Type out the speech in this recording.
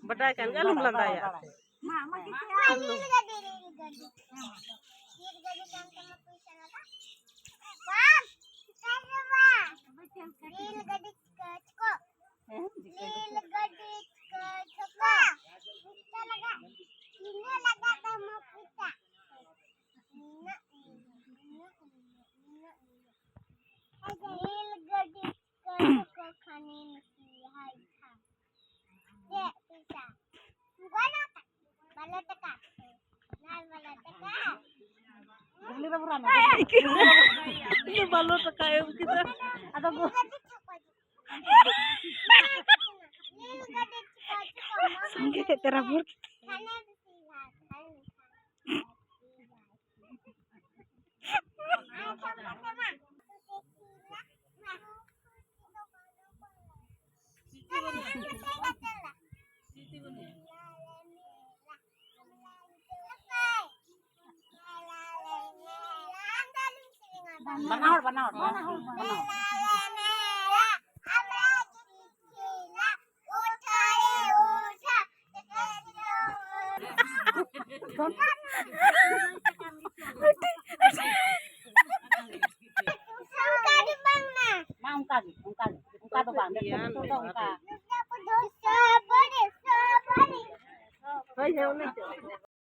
Berdaikan kan lu melantai ya? Ini balon kayak kita. Atau gua. Sangge terabur. Banaur. Ungka tuh bang, betul dong ungka.